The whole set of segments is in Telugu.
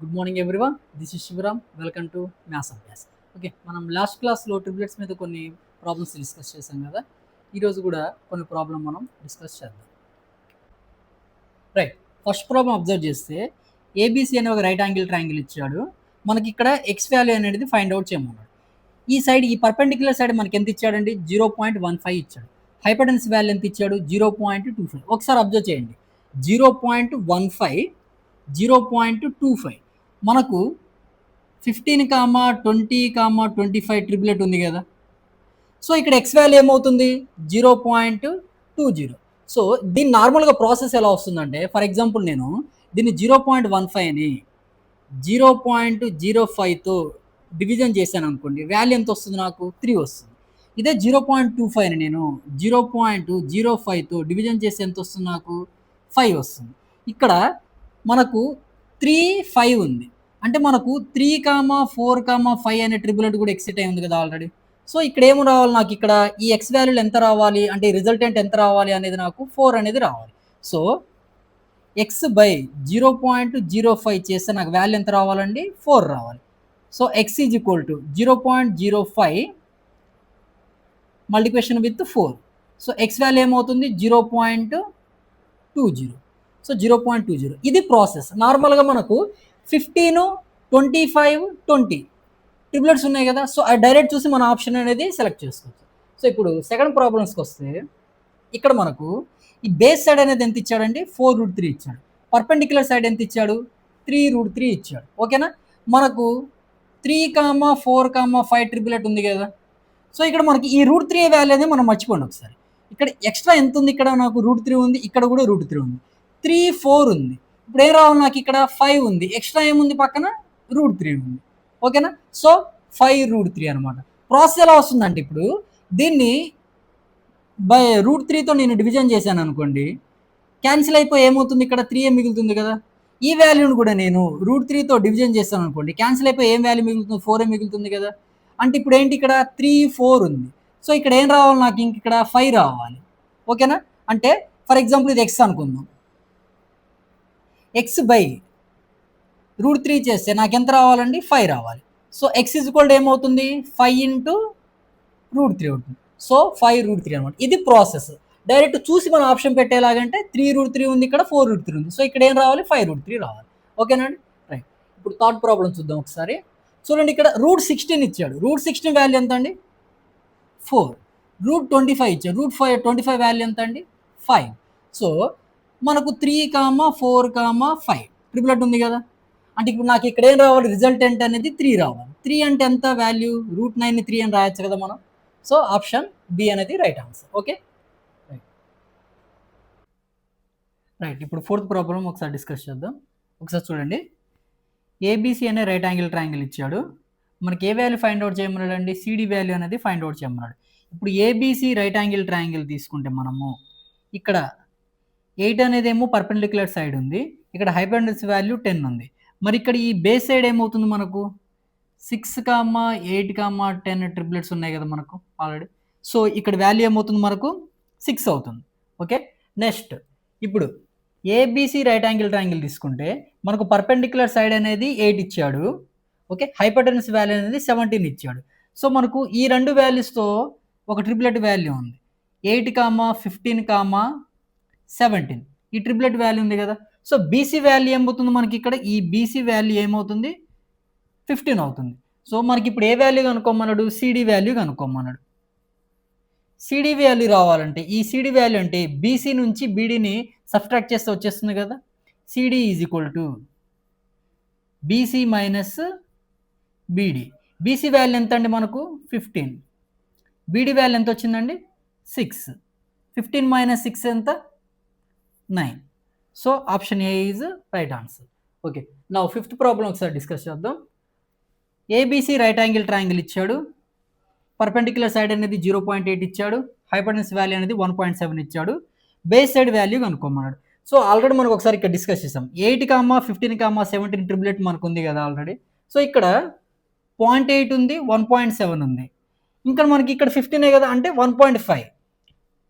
Good morning everyone. This is Shivaram. Welcome to maths Abhyas. Okay, మనం లాస్ట్ క్లాస్లో ట్రిప్లెట్స్ మీద కొన్ని ప్రాబ్లమ్స్ డిస్కస్ చేసాం కదా. ఈరోజు కూడా కొన్ని ప్రాబ్లం మనం డిస్కస్ చేద్దాం. రైట్, ఫస్ట్ ప్రాబ్లం అబ్జర్వ్ చేస్తే ఏబీసీ అనే ఒక రైట్ యాంగిల్ ట్రయాంగిల్ ఇచ్చాడు. మనకి ఇక్కడ ఎక్స్ వాల్యూ అనేది ఫైండ్ అవుట్ చేయమన్నాడు. ఈ సైడ్ ఈ పర్పెండిక్యులర్ సైడ్ మనకి ఎంత ఇచ్చాడండి? 0.15 ఇచ్చాడు. హైపోటెన్యూస్ వాల్యూ ఎంత ఇచ్చాడు? 0.25. ఒకసారి అబ్జర్వ్ చేయండి, 0.15 0.25 మనకు 15, 20, 25 ట్రిపులెట్ ఉంది కదా. సో ఇక్కడ ఎక్స్ వాల్యూ ఏమవుతుంది? 0.20. సో దీని నార్మల్గా ప్రాసెస్ ఎలా వస్తుందంటే, ఫర్ ఎగ్జాంపుల్ నేను దీన్ని 0.15ని 0.05తో డివిజన్ చేశాను అనుకోండి, వాల్యూ ఎంత వస్తుంది? నాకు 3 వస్తుంది. ఇదే 0.25ని నేను 0.05తో డివిజన్ చేస్తే ఎంత వస్తుంది? నాకు 5 వస్తుంది. ఇక్కడ మనకు 3, 5 ఉంది. అంటే మనకు 3, 4, 5 అనే ట్రిపులెట్ కూడా ఎక్సిట్ అయి ఉంది కదా ఆల్రెడీ. సో ఇక్కడ ఏమి రావాలి? నాకు ఇక్కడ ఈ ఎక్స్ వాల్యూలు ఎంత రావాలి అంటే రిజల్టెంట్ ఎంత రావాలి అనేది నాకు 4 అనేది రావాలి. సో ఎక్స్ బై 0.05 చేస్తే నాకు వాల్యూ ఎంత రావాలండి? 4 రావాలి. So X is equal to 0.05 multiplication with 4. So X value ఏమవుతుంది? 0.20. సో 0.20 ఇది ప్రాసెస్. నార్మల్గా మనకు 15, 25, 20 ట్రిపులెట్స్ ఉన్నాయి కదా. సో అది డైరెక్ట్ చూసి మన ఆప్షన్ అనేది సెలెక్ట్ చేసుకోవచ్చు. సో ఇప్పుడు సెకండ్ ప్రాబ్లమ్స్కి వస్తే ఇక్కడ మనకు ఈ బేస్ సైడ్ అనేది ఎంత ఇచ్చాడండి? 4√3 ఇచ్చాడు. పర్పెండిక్యులర్ సైడ్ ఎంత ఇచ్చాడు? 3√3 ఇచ్చాడు. ఓకేనా. మనకు 3, 4, 5 ట్రిపులెట్ ఉంది కదా. సో ఇక్కడ మనకి ఈ √3 వాల్యూ అనేది మనం మర్చిపోండి ఒకసారి. ఇక్కడ ఎక్స్ట్రా ఎంత ఉంది? ఇక్కడ నాకు √3 ఉంది, ఇక్కడ కూడా √3 ఉంది, 3, 4 ఉంది. ఇప్పుడు ఏం రావాలి? నాకు ఇక్కడ 5 ఉంది, ఎక్స్ట్రా ఏముంది? పక్కన √3 ఉంది. ఓకేనా. సో 5√3 అనమాట. ప్రాసెస్ ఎలా వస్తుందంటే, ఇప్పుడు దీన్ని బై √3తో నేను డివిజన్ చేశాను అనుకోండి, క్యాన్సిల్ అయిపోయి ఏమవుతుంది? ఇక్కడ 3 మిగులుతుంది కదా. ఈ వాల్యూని కూడా నేను √3తో డివిజన్ చేస్తాను అనుకోండి, క్యాన్సిల్ అయిపోయి ఏం వాల్యూ మిగులుతుంది? 4 మిగులుతుంది కదా. అంటే ఇప్పుడు ఏంటి? ఇక్కడ 3, 4 ఉంది. సో ఇక్కడ ఏం రావాలి? నాకు ఇంక ఇక్కడ 5 రావాలి. ఓకేనా. అంటే ఫర్ ఎగ్జాంపుల్ ఇది ఎక్స్ అనుకుందాం. ఎక్స్ బై √3 చేస్తే నాకు ఎంత రావాలండి? 5 రావాలి. So X is equal to ఏమవుతుంది? 5 ఇంటూ √3 అవుతుంది. సో 5√3 అనమాట. ఇది ప్రాసెస్. డైరెక్ట్ చూసి మనం ఆప్షన్ పెట్టేలాగంటే 3√3 ఉంది, ఇక్కడ 4√3 ఉంది. సో ఇక్కడ ఏం రావాలి? 5√3 రావాలి. ఓకేనండి. రైట్, ఇప్పుడు థర్డ్ ప్రాబ్లం చూద్దాం ఒకసారి. చూడండి, ఇక్కడ √16 ఇచ్చాడు. √16 వాల్యూ ఎంత అండి? 4. √25 ఇచ్చాడు. √25 వాల్యూ ఎంత అండి? 5. సో మనకు 3, 4, 5 ట్రిపులెట్ ఉంది కదా. అంటే ఇప్పుడు నాకు ఇక్కడ ఏం రావాలి? రిజల్టెంట్ అనేది 3 రావాలి. 3 అంటే ఎంత వాల్యూ? √9ని 3 అని రాయొచ్చు కదా మనం. సో ఆప్షన్ బి అనేది రైట్ ఆన్సర్. Okay, right. ఇప్పుడు ఫోర్త్ ప్రాబ్లం ఒకసారి డిస్కస్ చేద్దాం. ఒకసారి చూడండి, ఏబీసీ అనే రైట్ యాంగిల్ ట్రయాంగిల్ ఇచ్చాడు. మనకి ఏ వాల్యూ ఫైండ్ అవుట్ చేయమన్నాడు అండి? సిడి వాల్యూ అనేది ఫైండ్ అవుట్ చేయమన్నాడు. ఇప్పుడు ఏబీసీ రైట్ యాంగిల్ ట్రయాంగిల్ తీసుకుంటే మనము ఇక్కడ 8 అనేది ఏమో పర్పెండిక్యులర్ సైడ్ ఉంది, ఇక్కడ హైపోటెన్యూస్ వాల్యూ 10 ఉంది. మరి ఇక్కడ ఈ బేస్ సైడ్ ఏమవుతుంది? మనకు 6, 8, 10 ట్రిపులెట్స్ ఉన్నాయి కదా మనకు ఆల్రెడీ. సో ఇక్కడ వాల్యూ ఏమవుతుంది? మనకు 6 అవుతుంది. ఓకే, నెక్స్ట్ ఇప్పుడు ఏబీసీ రైట్ యాంగిల్ ట్రయాంగిల్ తీసుకుంటే మనకు పర్పెండిక్యులర్ సైడ్ అనేది 8 ఇచ్చాడు. ఓకే, హైపోటెన్యూస్ వాల్యూ అనేది 17 ఇచ్చాడు. సో మనకు ఈ రెండు వాల్యూస్తో ఒక ట్రిపులెట్ వాల్యూ ఉంది, 8, 15, 17. ఈ ట్రిపులెట్ వాల్యూ ఉంది కదా. సో బీసీ వాల్యూ ఏమవుతుంది? మనకి ఇక్కడ ఈ బీసీ వాల్యూ ఏమవుతుంది? 15 అవుతుంది. సో మనకి ఇప్పుడు ఏ వాల్యూ కనుక్కోమన్నాడు? సిడి వాల్యూ కనుక్కోమన్నాడు. సిడి వాల్యూ రావాలంటే ఈ సిడి వాల్యూ అంటే బీసీ నుంచి బీడీని సబ్ట్రాక్ట్ చేస్తే వచ్చేస్తుంది కదా. CD is equal to BC minus BD. BC value ఎంత అండి? మనకు 15. బీడీ వాల్యూ ఎంత వచ్చిందండి? 6. 15 మైనస్ 6 ఎంత? 9. So option A is right answer. Okay, నా ఫిఫ్త్ ప్రాబ్లం ఒకసారి డిస్కస్ చేద్దాం. ఏబీసీ రైట్ యాంగిల్ ట్రయాంగిల్ ఇచ్చాడు. పర్పెండిక్యులర్ సైడ్ అనేది 0.8 ఇచ్చాడు. హైపోటెన్యూస్ వాల్యూ అనేది 1.7 ఇచ్చాడు. బేస్ సైడ్ వాల్యూ కనుక్కోమన్నాడు. సో ఆల్రెడీ మనకు ఒకసారి ఇక్కడ డిస్కస్ చేసాం. 8, 15, 17 ట్రిపులెట్ మనకు ఉంది కదా ఆల్రెడీ. సో ఇక్కడ 0.8 ఉంది, 1.7 ఉంది. ఇంకా మనకి ఇక్కడ 15 కదా, అంటే 1.5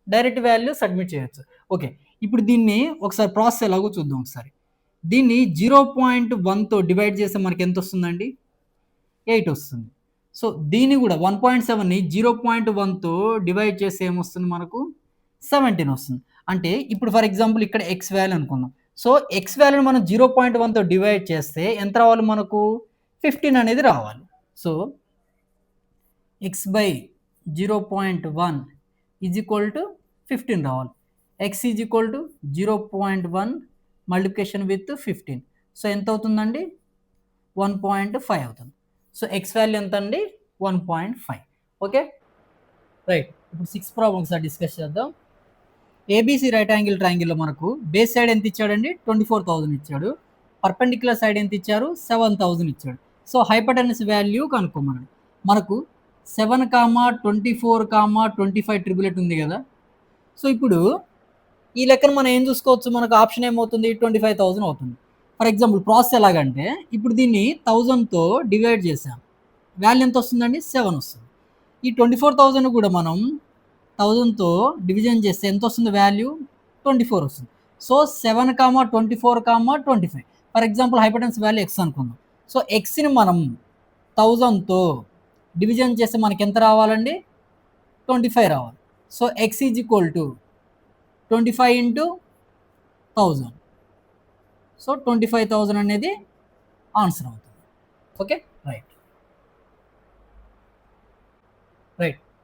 డైరెక్ట్ వాల్యూ సబ్మిట్ చేయొచ్చు. ఓకే, ఇప్పుడు దీన్ని ఒకసారి ప్రాసెస్ ఎలాగో చూద్దాం ఒకసారి. దీన్ని 0.1తో డివైడ్ చేస్తే మనకి ఎంత వస్తుందండి? 8 వస్తుంది. సో దీన్ని కూడా 1.7ని 0.1తో డివైడ్ చేస్తే ఏమొస్తుంది మనకు? 17 వస్తుంది. అంటే ఇప్పుడు ఫర్ ఎగ్జాంపుల్ ఇక్కడ ఎక్స్ వాల్యూ అనుకుందాం. సో ఎక్స్ వాల్యూని మనం 0.1తో డివైడ్ చేస్తే ఎంత రావాలి మనకు? 15 అనేది రావాలి. So X by 0.1 is equal to 15 రావాలి. X is equal to 0.1 multiplication with 15. So ఎంత అవుతుందండి? 1.5 అవుతుంది. సో ఎక్స్ వాల్యూ ఎంత అండి? 1.5. Okay right. ఇప్పుడు 6 ప్రాబ్లమ్ ఒకసారి డిస్కస్ చేద్దాం. ఏబీసీ రైట్ యాంగిల్ ట్రయాంగిల్లో మనకు బేస్ సైడ్ ఎంత ఇచ్చాడండి? 24,000 ఇచ్చాడు. పర్పెండిక్యులర్ సైడ్ ఎంత ఇచ్చారు? 7,000 ఇచ్చాడు. సో హైపోటెన్యూస్ వాల్యూ కనుక్కోమన్నాడు. మనకు 7, 24, 25 ట్రిపులెట్ ఉంది కదా. సో ఇప్పుడు ఈ లెక్కను మనం ఏం చూసుకోవచ్చు? మనకు ఆప్షన్ ఏమవుతుంది? 25,000 అవుతుంది. ఫర్ ఎగ్జాంపుల్ ప్రాసెస్ ఎలాగంటే ఇప్పుడు దీన్ని 1000తో డివైడ్ చేసాం. వాల్యూ ఎంత వస్తుందండి? 7 వస్తుంది. ఈ 24,000 కూడా మనం 1000తో డివిజన్ చేస్తే ఎంత వస్తుంది? వాల్యూ 24 వస్తుంది. So 7, 24, 25. For example hypotenuse value X అనుకుందాం. సో ఎక్స్ని మనం 1000తో డివిజన్ చేస్తే మనకి ఎంత రావాలండి? 25 రావాలి. So X is equal to 25 into 1000. So 25,000 అనేది ఆన్సర్ అవుతుంది. Okay right.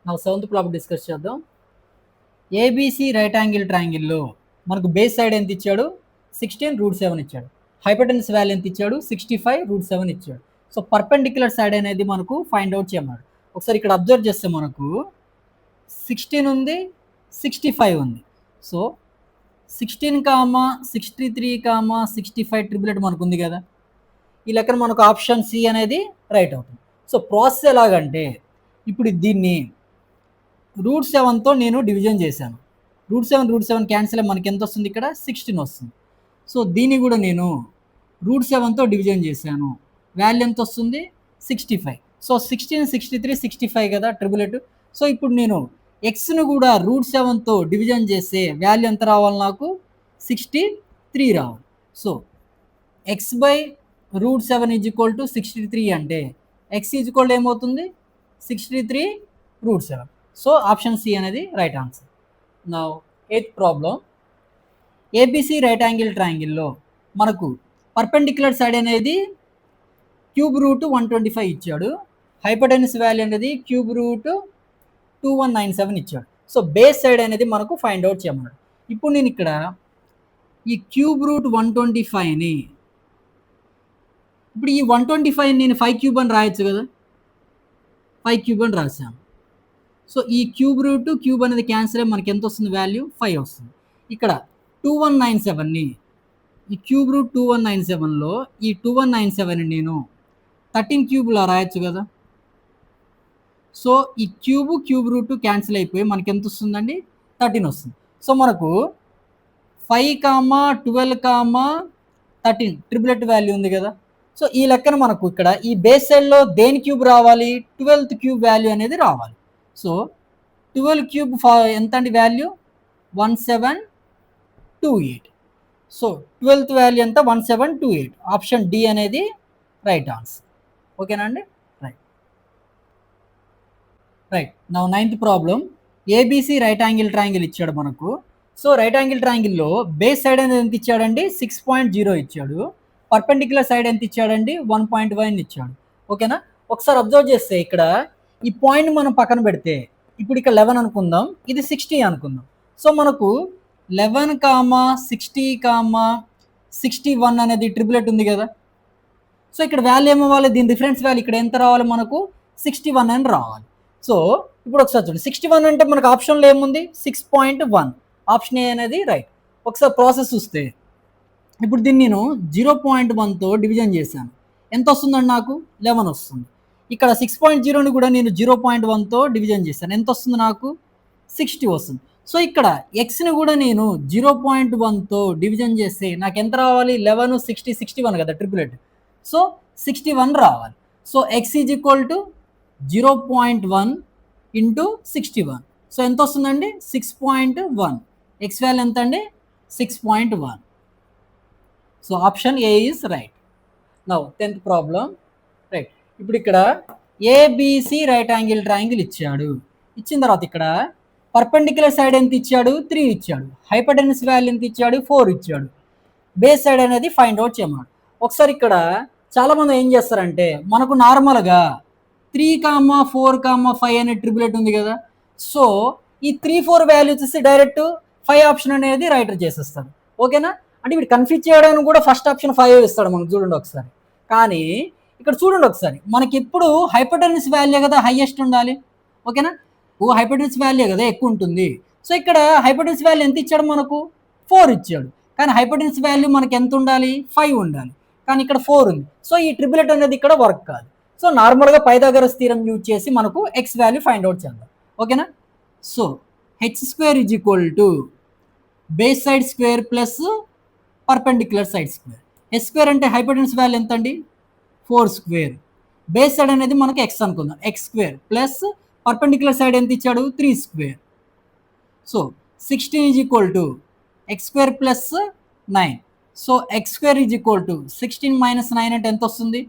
నా 7th ప్రాబ్లం డిస్కస్ చేద్దాం. ఏబీసీ రైట్ యాంగిల్ ట్రయాంగిల్లో మనకు బేస్ సైడ్ ఎంత ఇచ్చాడు? 16√7 ఇచ్చాడు. హైపోటెన్యూస్ వాల్యూ ఎంత ఇచ్చాడు? 65√7 ఇచ్చాడు. సో పర్పెండిక్యులర్ సైడ్ అనేది మనకు ఫైండ్ అవుట్ చేయమన్నాడు. ఒకసారి ఇక్కడ అబ్జర్వ్ చేస్తే మనకు 16 ఉంది, 65 ఉంది. సో 16, 63, 65 ట్రిపులెట్ మనకు ఉంది కదా. ఈ లెక్కన మనకు ఆప్షన్ సి అనేది రైట్ అవుతుంది. సో ప్రాసెస్ ఎలాగంటే ఇప్పుడు దీన్ని √7తో నేను డివిజన్ చేశాను. √7 క్యాన్సిల్ మనకి ఎంత వస్తుంది? ఇక్కడ 16 వస్తుంది. సో దీన్ని కూడా నేను √7తో డివిజన్ చేశాను. వాల్యూ ఎంత వస్తుంది? 65. సో 16, 63, 65 కదా ట్రిపులెట్. సో ఇప్పుడు నేను ఎక్స్ను కూడా √7తో డివిజన్ చేస్తే వాల్యూ ఎంత రావాలి? నాకు 63 రావాలి. So X by √7 is equal to 63 అంటే ఎక్స్ ఈజ్ ఈక్వల్ ఏమవుతుంది? 63√7. సో ఆప్షన్ సి అనేది right answer. Now 8th problem. ABC right angle ట్రయాంగిల్లో మనకు పర్పెండిక్యులర్ సైడ్ అనేది క్యూబ్ రూట్ 125 ఇచ్చాడు. హైపోటెన్యూస్ వాల్యూ అనేది క్యూబ్ రూట్ 2197 ఇచ్చాడు. సో బేస్ సైడ్ అనేది మనకు ఫైండ్ అవుట్ చేయమన్నాడు. ఇప్పుడు నేను ఇక్కడ ఈ క్యూబ్ రూట్ 125ని ఇప్పుడు ఈ 125 నేను 5 క్యూబ్ అని రాయొచ్చు కదా. 5 క్యూబ్ అని రాసాను. సో ఈ క్యూబ్ రూట్ క్యూబ్ అనేది క్యాన్సిల్ అయ్యి మనకి ఎంత వస్తుంది? వాల్యూ 5 వస్తుంది. ఇక్కడ 2197ని ఈ క్యూబ్ రూట్ 2197లో ఈ 2197ని నేను 13 క్యూబ్లా రాయొచ్చు కదా. సో ఈ క్యూబ్ రూట్ క్యాన్సిల్ అయిపోయి మనకి ఎంత వస్తుందండి? 13 వస్తుంది. సో మనకు 5, 12, 13 ట్రిపులెట్ వాల్యూ ఉంది కదా. సో ఈ లెక్కన మనకు ఇక్కడ ఈ బేస్ సైడ్లో దేని క్యూబ్ రావాలి? 12th క్యూబ్ వాల్యూ అనేది రావాలి. సో 12 క్యూబ్ ఎంత అండి వాల్యూ? 1728. సో 12th వాల్యూ ఎంత? 1728. ఆప్షన్ డి అనేది రైట్ ఆన్సర్. ఓకేనా అండి? రైట్. నా 9th problem. ABC right angle triangle ఇచ్చాడు మనకు. సో రైట్ యాంగిల్ ట్రయాంగిల్లో బేస్ సైడ్ అనేది ఎంత ఇచ్చాడండి? 6.0 ఇచ్చాడు. పర్పెండిక్యులర్ సైడ్ ఎంత ఇచ్చాడండి? 1.1 ఇచ్చాడు. ఓకేనా. ఒకసారి అబ్జర్వ్ చేస్తే ఇక్కడ ఈ పాయింట్ మనం పక్కన పెడితే ఇప్పుడు ఇక్కడ 11 అనుకుందాం, ఇది 60 అనుకుందాం. సో మనకు 11, 60, 61 అనేది ట్రిపులెట్ ఉంది కదా. సో ఇక్కడ వాల్యూ ఏమవ్వాలి? దీని రిఫరెన్స్ వాల్యూ ఇక్కడ ఎంత రావాలి? మనకు 61 అని రావాలి. సో ఇప్పుడు ఒకసారి చూడండి, 61 అంటే మనకు ఆప్షన్లో ఏముంది? 6.1. ఆప్షన్ ఏ అనేది రైట్. ఒకసారి ప్రాసెస్ చూస్తే ఇప్పుడు దీన్ని నేను 0.1తో డివిజన్ చేశాను. ఎంత వస్తుందండి? నాకు 11 వస్తుంది. ఇక్కడ 6.0ని కూడా నేను 0.1తో డివిజన్ చేశాను. ఎంత వస్తుంది? నాకు 60 వస్తుంది. సో ఇక్కడ ఎక్స్ని కూడా నేను 0.1తో డివిజన్ చేస్తే నాకు ఎంత రావాలి? 11, 60, 61 కదా ట్రిపులెట్. సో 61 రావాలి. So X is equal to 0.1 into 61. So ఎంత వస్తుందండి? 6.1. ఎక్స్ వాల్యూ ఎంత అండి? 6.1. So option A is right. Now 10th problem. Right, ఇప్పుడు ఇక్కడ ఏబిసి రైట్ యాంగిల్ ట్రయాంగిల్ ఇచ్చాడు. ఇచ్చిన తర్వాత ఇక్కడ పర్పెండిక్యులర్ సైడ్ ఎంత ఇచ్చాడు? 3 ఇచ్చాడు. హైపోటెన్యూస్ వాల్యూ ఎంత ఇచ్చాడు? 4 ఇచ్చాడు. బేస్ సైడ్ అనేది ఫైండ్ అవుట్ చేయమన్నాడు. ఒకసారి ఇక్కడ చాలామంది ఏం చేస్తారంటే, మనకు నార్మల్గా 3,4,5 అనే ట్రిపులెట్ ఉంది కదా, సో ఈ 3, 4 వాల్యూ వచ్చేసి డైరెక్ట్ 5 ఆప్షన్ అనేది రైటర్ చేసేస్తాడు. ఓకేనా? అంటే ఇప్పుడు కన్ఫ్యూజ్ చేయడానికి కూడా ఫస్ట్ ఆప్షన్ 5 ఇస్తాడు మనకు. చూడండి ఒకసారి. కానీ ఇక్కడ చూడండి ఒకసారి, మనకి ఎప్పుడు హైపోటెన్యూస్ వాల్యూ కదా హైయెస్ట్ ఉండాలి. ఓకేనా? హైపోటెన్యూస్ వాల్యూ కదా ఎక్కువ ఉంటుంది. సో ఇక్కడ హైపోటెన్యూస్ వాల్యూ ఎంత ఇచ్చాడు? మనకు 4 ఇచ్చాడు. కానీ హైపోటెన్యూస్ వాల్యూ మనకి ఎంత ఉండాలి? 5 ఉండాలి. కానీ ఇక్కడ 4 ఉంది. సో ఈ ట్రిపులెట్ అనేది ఇక్కడ వర్క్ కాదు. సో నార్మల్గా పైథాగరస్ థీరం యూజ్ చేసి మనకు ఎక్స్ వాల్యూ ఫైండ్ అవుట్ చేద్దాం. ఓకేనా? So h² is equal to base side square plus perpendicular side square. h² అంటే హైపోటెన్యూస్ వాల్యూ ఎంత అండి? 4². బేస్ సైడ్ అనేది మనకి ఎక్స్ అనుకుందాం, x² ప్లస్ పర్పెండిక్యులర్ సైడ్ ఎంత ఇచ్చాడు? 3². So 16 is equal to x² plus 9. So x² is equal to 16 minus 9 అంటే ఎంత వస్తుంది?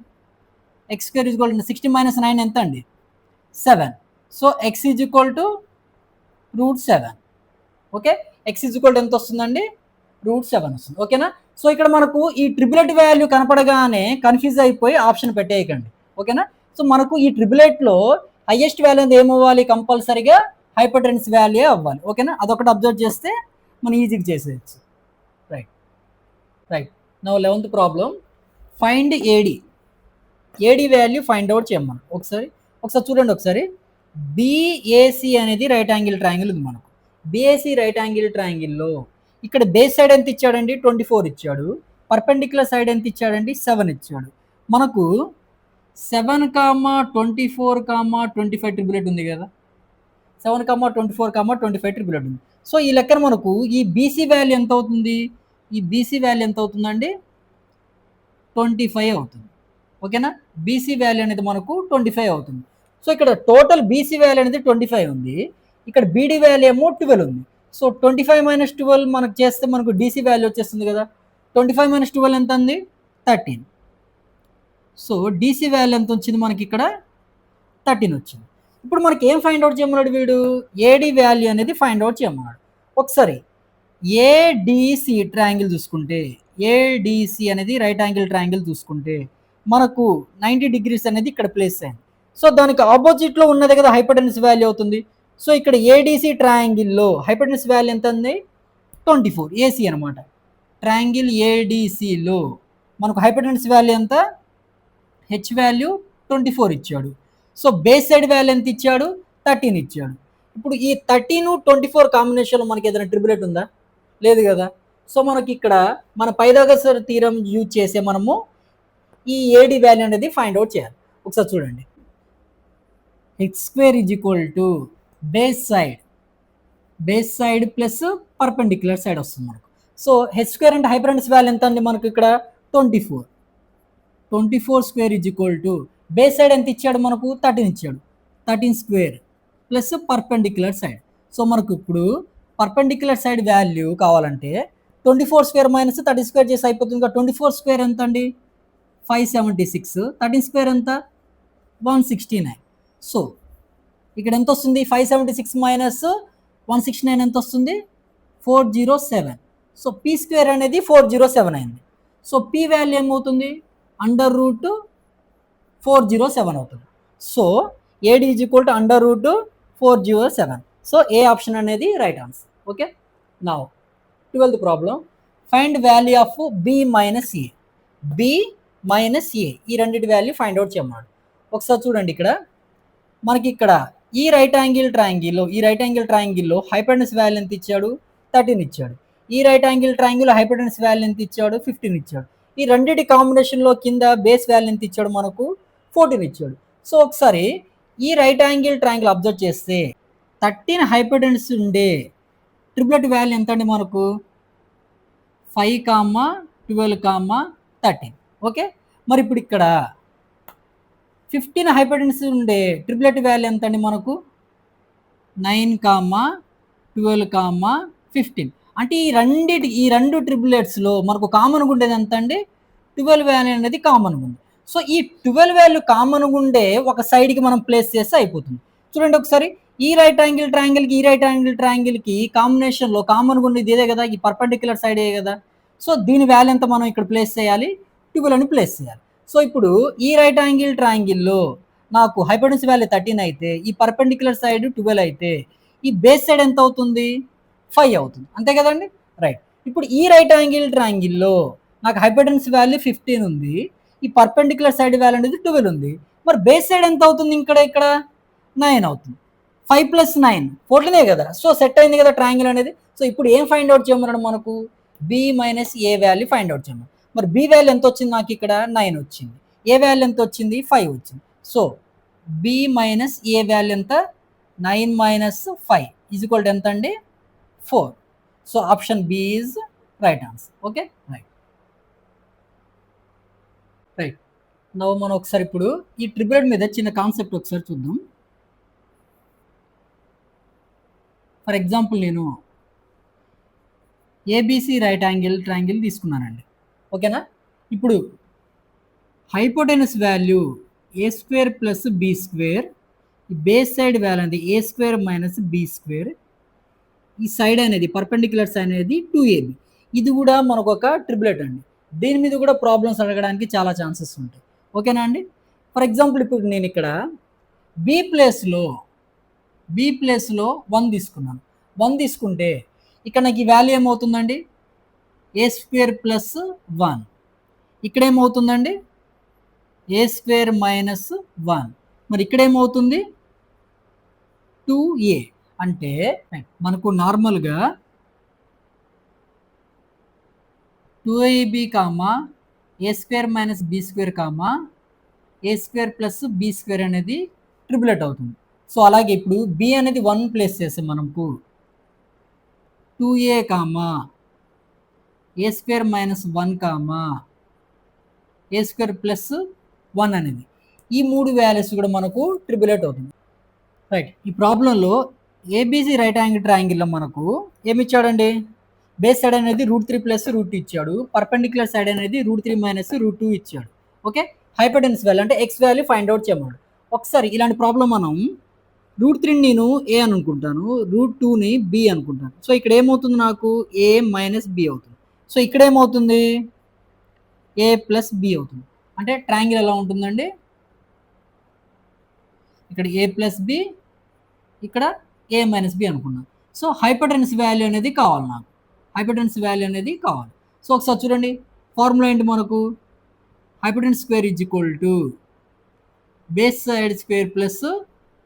x² is equal to 16 minus 9 ఎంత అండి? 7. So x is equal to √7. Okay, x is equal to ఎంత వస్తుందండి? √7 వస్తుంది. ఓకేనా? సో ఇక్కడ మనకు ఈ ట్రిపులెట్ వాల్యూ కనపడగానే కన్ఫ్యూజ్ అయిపోయి ఆప్షన్ పెట్టేయకండి. ఓకేనా? సో మనకు ఈ ట్రిపులెట్లో హైయెస్ట్ వాల్యూ అనేది ఏమవ్వాలి? కంపల్సరీగా హైపోటెన్యూస్ వాల్యూ అవ్వాలి. ఓకేనా? అదొకటి అబ్జర్వ్ చేస్తే మనం ఈజీగా చేసేయచ్చు. Right. Now 11th problem. Find AD. AD value find out చేయమన్నాం. ఒకసారి చూడండి ఒకసారి. బిఏసి అనేది రైట్ యాంగిల్ ట్రయాంగిల్ ఉంది మనకు. బిఏసి రైట్ యాంగిల్ ట్రయాంగిల్లో ఇక్కడ బేస్ సైడ్ ఎంత ఇచ్చాడండి? 24 ఇచ్చాడు. పర్పెండిక్యులర్ సైడ్ ఎంత ఇచ్చాడండి? 7 ఇచ్చాడు. మనకు 7, 24, 25 ట్రిపులెట్ ఉంది కదా. 7, 24, 25 ట్రిపులెట్ ఉంది. సో ఈ లెక్కన మనకు ఈ బీసీ వాల్యూ ఎంత అవుతుంది? ఈ బీసీ వాల్యూ ఎంత అవుతుందండి? 25 అవుతుంది. ఓకేనా? బీసీ వాల్యూ అనేది మనకు 25 అవుతుంది. సో ఇక్కడ టోటల్ బీసీ వాల్యూ అనేది 25 ఉంది. ఇక్కడ బీడీ వాల్యూ ఏమో 12 ఉంది. సో 25 మైనస్ 12 మనకు చేస్తే మనకు డీసీ వాల్యూ వచ్చేస్తుంది కదా. 25 మైనస్ 12 ఎంత ఉంది? 13. సో డీసీ వాల్యూ ఎంత వచ్చింది మనకి? ఇక్కడ 13 వచ్చింది. ఇప్పుడు మనకి ఏం ఫైండ్ అవుట్ చేయమన్నాడు వీడు? ఏడి వాల్యూ అనేది ఫైండ్ అవుట్ చేయమన్నాడు. ఒకసారి ఏడిసి ట్రయాంగిల్ చూసుకుంటే, ఏడిసి అనేది రైట్ యాంగిల్ ట్రయాంగిల్ చూసుకుంటే మనకు 90 డిగ్రీస్ అనేది ఇక్కడ ప్లేస్ అయింది. సో దానికి ఆపోజిట్లో ఉన్నది కదా హైపోటెన్యూస్ వాల్యూ అవుతుంది. సో ఇక్కడ ఏడిసి ట్రయాంగిల్లో హైపోటెన్యూస్ వాల్యూ ఎంత ఉంది? 24. ఏసీ అనమాట. ట్రయాంగిల్ ఏడిసిలో మనకు హైపోటెన్యూస్ వాల్యూ ఎంత? హెచ్ వాల్యూ 24 ఇచ్చాడు. సో బేస్ సైడ్ వాల్యూ ఎంత ఇచ్చాడు? 13 ఇచ్చాడు. ఇప్పుడు ఈ 13, 24 కాంబినేషన్లో మనకి ఏదైనా ట్రిపులెట్ ఉందా? లేదు కదా. సో మనకి ఇక్కడ మన పైథాగరస్ థీరం యూజ్ చేసే మనము ఈ ఏడి వాల్యూ అనేది ఫైండ్ అవుట్ చేయాలి. ఒకసారి చూడండి. h² is equal to base side plus perpendicular side వస్తుంది మనకు. సో h² అంటే హైపోటెన్యూస్ వాల్యూ ఎంత అండి మనకు? ఇక్కడ 24. 24² is equal to base side ఎంత ఇచ్చాడు మనకు? 13 ఇచ్చాడు. 13² ప్లస్ పర్పెండిక్యులర్ సైడ్. సో మనకు ఇప్పుడు పర్పెండిక్యులర్ సైడ్ వాల్యూ కావాలంటే 24² మైనస్ 13² చేసి అయిపోతుంది. 24² ఎంత అండి? 576. 13² ఎంత? 169. సో ఇక్కడ ఎంత వస్తుంది? 576 మైనస్ 169 ఎంత వస్తుంది? 407. సో p² అనేది 407 అయింది. సో p వాల్యూ ఏమవుతుంది? √407 అవుతుంది. So AD is equal to √407. So A option అనేది right answer. Okay. Now 12th problem. Find value of B minus A. B minus A ఈ రెండింటి వాల్యూ ఫైండ్ అవుట్ చేయమన్నాడు. ఒకసారి చూడండి. ఇక్కడ మనకి ఇక్కడ ఈ రైట్ యాంగిల్ ట్రయాంగిల్లో హైపోటెన్యూస్ వాల్యూ ఎంత ఇచ్చాడు? 13 ఇచ్చాడు. ఈ right angle triangle hypotenuse value ఎంత ఇచ్చాడు? 15 ఇచ్చాడు. ఈ రెండింటి కాంబినేషన్లో కింద బేస్ వాల్యూ ఎంత ఇచ్చాడు మనకు? 14 ఇచ్చాడు. సో ఒకసారి ఈ రైట్ యాంగిల్ ట్రయాంగిల్ అబ్జర్వ్ చేస్తే 13 హైపోటెన్యూస్ ఉండే ట్రిపులెట్ వాల్యూ ఎంత అండి మనకు? 5, 12, 13. ఓకే. మరి ఇప్పుడు ఇక్కడ 15 హైపోటెన్యూస్ ఉండే ట్రిపులెట్ వాల్యూ ఎంత అండి మనకు? 9, 12, 15. అంటే ఈ రెండు ట్రిపులెట్స్లో మనకు కామన్గా ఉండేది ఎంత అండి? 12 వాల్యూ అనేది కామన్గా ఉంది. సో ఈ 12 వాల్యూ కామన్గా ఉండే ఒక సైడ్కి మనం ప్లేస్ చేస్తే అయిపోతుంది. చూడండి ఒకసారి, ఈ రైట్ యాంగిల్ ట్రయాంగిల్కి ఈ రైట్ యాంగిల్ ట్రయాంగిల్కి కాంబినేషన్లో కామన్గా ఉండేది ఇదే కదా, ఈ పర్పెండిక్యులర్ సైడే కదా. సో దీని వాల్యూ ఎంత మనం ఇక్కడ ప్లేస్ చేయాలి? 12 అని ప్లేస్ చేయాలి. సో ఇప్పుడు ఈ రైట్ యాంగిల్ ట్రయాంగిల్లో నాకు హైపోటెన్యూస్ వాల్యూ 13 అయితే, ఈ పర్పెండిక్యులర్ సైడ్ 12 అయితే, ఈ బేస్ సైడ్ ఎంత అవుతుంది? 5 అవుతుంది. అంతే కదండి, రైట్. ఇప్పుడు ఈ రైట్ యాంగిల్ ట్రయాంగిల్లో నాకు హైపోటెన్యూస్ వాల్యూ 15 ఉంది, ఈ పర్పెండిక్యులర్ సైడ్ వాల్యూ అనేది 12 ఉంది. మరి బేస్ సైడ్ ఎంత అవుతుంది? ఇక్కడ 9 అవుతుంది. 5 + 9 14 కదా. సో సెట్ అయింది కదా ట్రయాంగిల్ అనేది. సో ఇప్పుడు ఏం ఫైండ్ అవుట్ చేయమన్నాడు మనకు? B minus A value find out చేయమన్నాడు. మరి బి వాల్యూ ఎంత వచ్చింది? నాకు ఇక్కడ 9 వచ్చింది. ఏ వాల్యూ ఎంత వచ్చింది? 5 వచ్చింది. So B minus A value ఎంత? 9 - 5 ఈజ్ ఎంత అండి? 4. So option B is right answer. Okay, right. నవ్వు మనం ఒకసారి ఇప్పుడు ఈ ట్రిపులెట్ మీద చిన్న కాన్సెప్ట్ ఒకసారి చూద్దాం. ఫర్ ఎగ్జాంపుల్ నేను ఏబిసి రైట్ యాంగిల్ ట్రయాంగిల్ తీసుకున్నానండి, ఓకేనా. ఇప్పుడు హైపోటెనస్ వాల్యూ a² + b², ఈ బేస్ సైడ్ వాల్యూ అనేది a² - b², ఈ సైడ్ అనేది పర్పెండిక్యులర్ సైడ్ అనేది 2ab. ఇది కూడా మనకు ఒక ట్రిపులెట్ అండి. దీని మీద కూడా ప్రాబ్లమ్స్ అడగడానికి చాలా ఛాన్సెస్ ఉంటాయి, ఓకేనా అండి. ఫర్ ఎగ్జాంపుల్ ఇప్పుడు నేను ఇక్కడ బి ప్లేస్లో 1 తీసుకున్నాను. 1 తీసుకుంటే ఇక్కడ నాకు ఈ వాల్యూ ఏమవుతుందండి? a² + 1. ఇక్కడ ఏమవుతుందండి? a² - 1. మరి ఇక్కడ ఏమవుతుంది? 2a. అంటే మనకు నార్మల్గా 2ab, a² - b² a² + b² అనేది ట్రిపులెట్ అవుతుంది. సో అలాగే ఇప్పుడు బి అనేది 1 ప్లేస్ చేస్తాం మనకు. 2a, a² - 1, a² + 1 అనేది ఈ 3 వాల్యూస్ కూడా మనకు ట్రిపులెట్ అవుతుంది, రైట్. ఈ ప్రాబ్లంలో ఏబిసి రైట్ యాంగిల్ ట్రయాంగిల్లో మనకు ఏమి ఇచ్చాడండి? బేస్ సైడ్ అనేది √3 + √2 ఇచ్చాడు. పర్పెండిక్యులర్ సైడ్ అనేది √3 - √2 ఇచ్చాడు. ఓకే, హైపోటెనస్ వాల్యూ అంటే ఎక్స్ వాల్యూ ఫైండ్ అవుట్ చేయమన్నాడు. ఒకసారి ఇలాంటి ప్రాబ్లం మనం √3ని నేను ఏ అని అనుకుంటాను, √2ని బి అనుకుంటాను. సో ఇక్కడ ఏమవుతుంది? నాకు a - b అవుతుంది. సో ఇక్కడ ఏమవుతుంది? a + b అవుతుంది. అంటే ట్రయాంగిల్ ఎలా ఉంటుందండి? ఇక్కడ a + b, ఇక్కడ a - b అనుకున్నాను. సో హైపోటెనస్ వాల్యూ అనేది కావాలి నాకు. హైపోటెనస్ వాల్యూ అనేది కావాలి. సో ఒకసారి చూడండి, ఫార్ములా ఏంటి మనకు? Hypotenuse square = base side square plus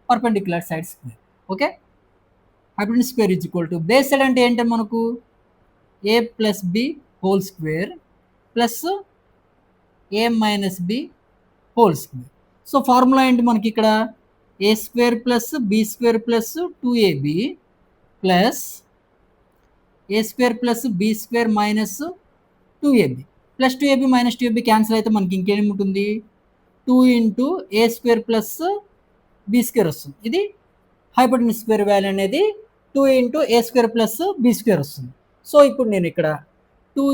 perpendicular side square. Okay, hypotenuse square = base side అంటే ఏంటంటే మనకు a + b whole square plus a - b whole square. So formula ఏంటి మనకి ఇక్కడ? a² + b² + 2ab plus a² + b² - 2ab plus 2ab - 2ab cancel అయితే మనకి ఇంకేముంటుంది? 2 × a² + b² వస్తుంది. ఇది హైపోటెనస్ స్క్వేర్ వాల్యూ అనేది 2 × a² + b² వస్తుంది. సో ఇప్పుడు నేను ఇక్కడ 2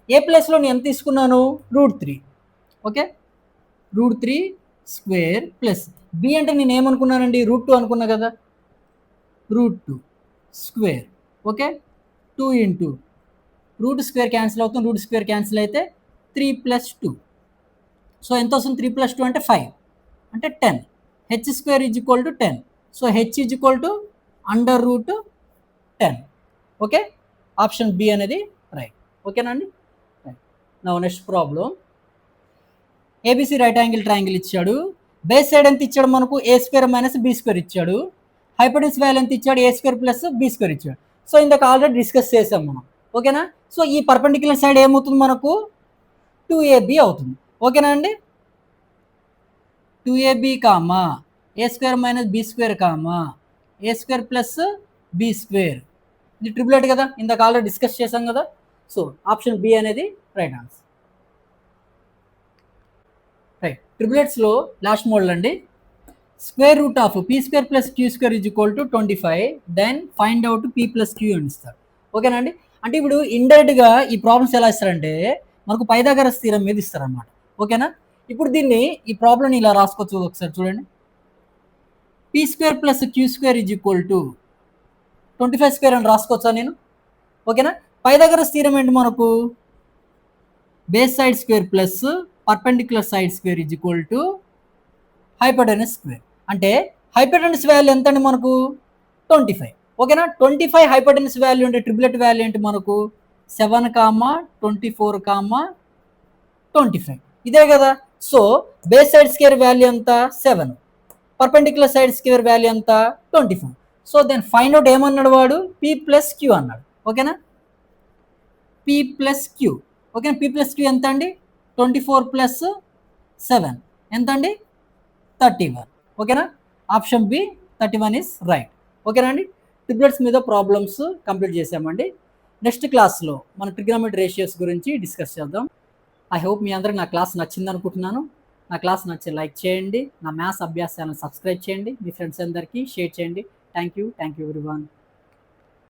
× a ప్లేస్లో నేను ఎంత తీసుకున్నాను? √3. ఓకే, √3² ప్లస్ బి అంటే నేను ఏమనుకున్నానండి? √2 అనుకున్నా కదా, √2². ఓకే, 2 × √² క్యాన్సిల్ అవుతుంది, √² క్యాన్సిల్ అయితే 3 + 2. సో ఎంత వస్తుంది? 3 + 2 అంటే 5, అంటే 10. h² = 10. So h √10. Okay, option B అనేది రైట్. ఓకేనా అండి, right. Now next problem. ABC right angle triangle ఇచ్చాడు. బేస్ సైడ్ ఎంత ఇచ్చాడు మనకు? a² - b² ఇచ్చాడు. హైపోటెనస్ వాల్యూ ఎంత ఇచ్చాడు? a² + b² ఇచ్చాడు. సో ఇందాక ఆల్రెడీ డిస్కస్ చేసాం మనం, ఓకేనా. సో ఈ పర్పెండిక్యులర్ సైడ్ ఏమవుతుంది మనకు? 2ab అవుతుంది, ఓకేనా అండి. 2ab, a² - b² a² + b². ఇది ట్రిపులెట్ కదా, ఇందాక ఆల్రెడీ డిస్కస్ చేసాం కదా. సో ఆప్షన్ బి అనేది రైట్ ఆన్సర్, రైట్. ట్రిపులెట్స్లో లాస్ట్ మోడల్ అండి. Square root of p² + q² = 25. Then find out p + q అని ఇస్తాడు. ఓకేనండి. అంటే ఇప్పుడు ఇండైరెక్ట్‌గా ఈ ప్రాబ్లమ్స్ ఎలా ఇస్తారంటే మనకు పైథాగరస్ థీరం మీద ఇస్తారనమాట. ఓకేనా? ఇప్పుడు దీన్ని ఈ ప్రాబ్లమ్‌ని ఇలా రాసుకోవచ్చు ఒకసారి చూడండి. p² + q² = 25² అని రాసుకోవచ్చా నేను? ఓకేనా? పైథాగరస్ థీరం ఏంటి మనకు? Base side square plus perpendicular side square = hypotenuse square. అంటే హైపోటెనస్ వాల్యూ ఎంత అండి మనకు? 25. ఓకేనా? 25 హైపోటెనస్ వాల్యూ అంటే ట్రిపులెట్ వాల్యూ ఏంటి మనకు? 7, 24, 25. ఇదే కదా. So base side square value ఎంత? 7. పర్పెండిక్యులర్ సైడ్ స్క్వేర్ వాల్యూ ఎంత? 24. సో దెన్ ఫైండ్ అవుట్ ఏమన్నాడు వాడు? p + q అన్నాడు. ఓకేనా? p + q. ఓకేనా? p + q ఎంత అండి? 24 + 7 ఎంత అండి? 31. ఓకేనా? Option B 31 is right. ఓకేనా అండి? ట్రిప్లెట్స్ మీద ప్రాబ్లమ్స్ కంప్లీట్ చేసామండి. నెక్స్ట్ క్లాస్లో మన ట్రిగ్నోమెట్రీ రేషియోస్ గురించి డిస్కస్ చేద్దాం. ఐ హోప్ మీ అందరికి నా క్లాస్ నచ్చింది అనుకుంటున్నాను. నా క్లాస్ నచ్చి లైక్ చేయండి. నా మ్యాథ్స్ అభ్యాస్ ఛానల్ సబ్స్క్రైబ్ చేయండి. మీ ఫ్రెండ్స్ అందరికీ షేర్ చేయండి. Thank you everyone.